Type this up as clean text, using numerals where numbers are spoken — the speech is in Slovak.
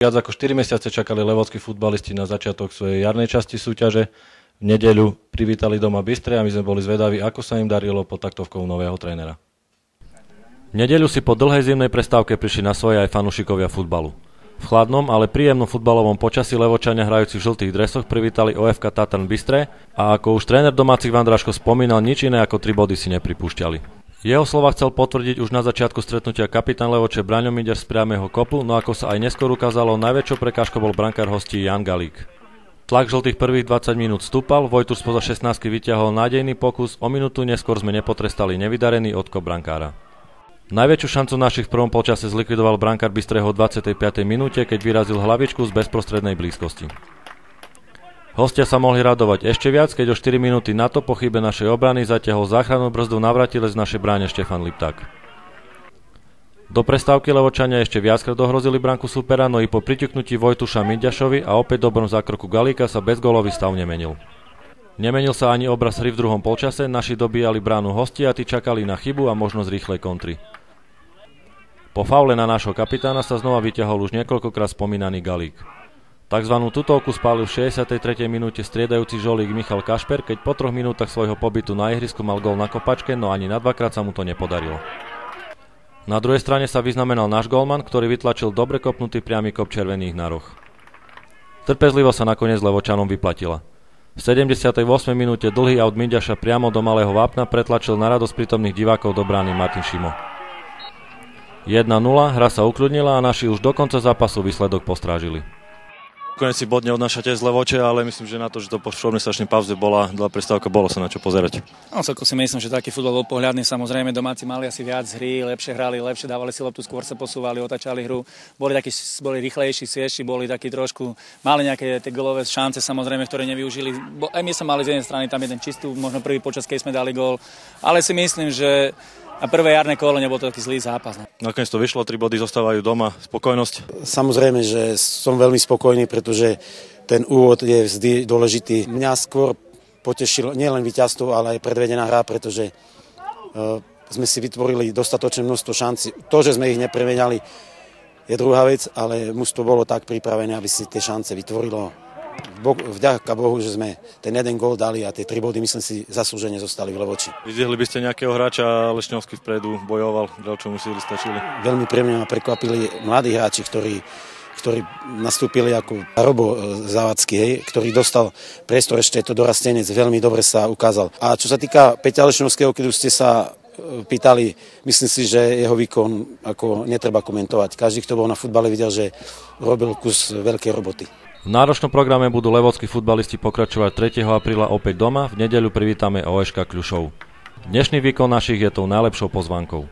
Viac ako 4 mesiace čakali levockí futbalisti na začiatok svojej jarnej časti súťaže. V nedeľu privítali doma Bystre a my sme boli zvedaví, ako sa im darilo pod taktovkou nového trénera. V nedeľu si po dlhej zimnej prestávke prišli na svoje aj fanúšikovia futbalu. V chladnom, ale príjemnom futbalovom počasí Levočania hrajúci v žltých dresoch privítali OFK Tatran Bystre a ako už tréner domácich Vandráškov spomínal, nič iné ako 3 body si nepripúšťali. Jeho slova chcel potvrdiť už na začiatku stretnutia kapitán Levoče Braňo Miďaš z priamého kopu, no ako sa aj neskôr ukázalo, najväčšou prekážkou bol brankár hostí Jan Galík. Tlak žltých prvých 20 minút stúpal, Vojtur spoza 16-ky vyťahol nádejný pokus, o minútu neskôr sme nepotrestali nevydarený odkop brankára. Najväčšiu šancu našich v prvom polčase zlikvidoval brankár Bystreho v 25. minúte, keď vyrazil hlavičku z bezprostrednej blízkosti. Hostia sa mohli radovať ešte viac, keď o 4 minúty na to po chybe našej obrany zatiahol záchrannú brzdu navratilec z našej bráne Štefan Lipták. Do prestávky Levočania ešte viackrát dohrozili branku supera, no i po priťuknutí Vojtuša Miďašovi a opäť dobrom zákroku Galíka sa bezgólový stav nemenil. Nemenil sa ani obraz hry v druhom polčase, naši dobíjali bránu hostia a tí čakali na chybu a možnosť rýchlej kontry. Po faule na nášho kapitána sa znova vyťahol už niekoľkokrát spomínaný Galík. Takzvanú tutovku spálil v 63. minúte striedajúci žolík Michal Kašper, keď po 3 minútach svojho pobytu na ihrisku mal gól na kopačke, no ani na dvakrát sa mu to nepodarilo. Na druhej strane sa vyznamenal náš gólman, ktorý vytlačil dobre kopnutý priamy kop červených na roh. Trpezlivo sa nakoniec Levočanom vyplatila. V 78. minúte dlhý aut Miďaša priamo do malého vápna pretlačil na radosť prítomných divákov do brány Martin Šimo. 1-0, hra sa ukľudnila a naši už do konca zápasu výsledok postrážili. Konec si bod neodnášate z Levoče, ale myslím, že na to, že to po 4-mesačnej pauze bola dlhá prestávka, bolo sa na čo pozerať. No, celkom si myslím, že taký futbol bol pohľadný. Samozrejme, domáci mali asi viac hry, lepšie hrali, lepšie dávali si loptu, skôr sa posúvali, otáčali hru. Boli rýchlejší, sviežší, boli takí trošku, mali nejaké tie golové šance, samozrejme, ktoré nevyužili. Aj my sa mali z jednej strany tam jeden čistú, možno prvý počas, keď sme dali gól, ale si myslím, že na prvé jarné kolo nebol to taký zlý zápas. Nakoniec to vyšlo, 3 body zostávajú doma, spokojnosť. Samozrejme, že som veľmi spokojný, pretože ten úvod je vždy dôležitý. Mňa skôr potešilo nielen víťazstvo, ale aj predvedená hra, pretože sme si vytvorili dostatočné množstvo šancí. To, že sme ich nepremenali, je druhá vec, ale mužstvo bolo tak pripravené, aby si tie šance vytvorilo. Vďaka Bohu, že sme ten jeden gól dali a tie 3 body, myslím si, zaslúžene zostali v Levoči. Vyzdvihli by ste nejakého hráča, Lešňovský vpredu bojoval, ďalčomu síly stačili? Veľmi príjemne ma prekvapili mladí hráči, ktorí nastúpili ako Robo Závacký, ktorý dostal priestor, ešte to dorastenec, veľmi dobre sa ukázal. A čo sa týka Peťa Lešňovského, keď už ste sa pýtali, myslím si, že jeho výkon ako netreba komentovať. Každý, kto bol na futbale, videl, že robil kus veľkej roboty. V náročnom programe budú levockí futbalisti pokračovať 3. apríla opäť doma, v nedeľu privítame OŠK Kľušov. Dnešný výkon našich je tou najlepšou pozvánkou.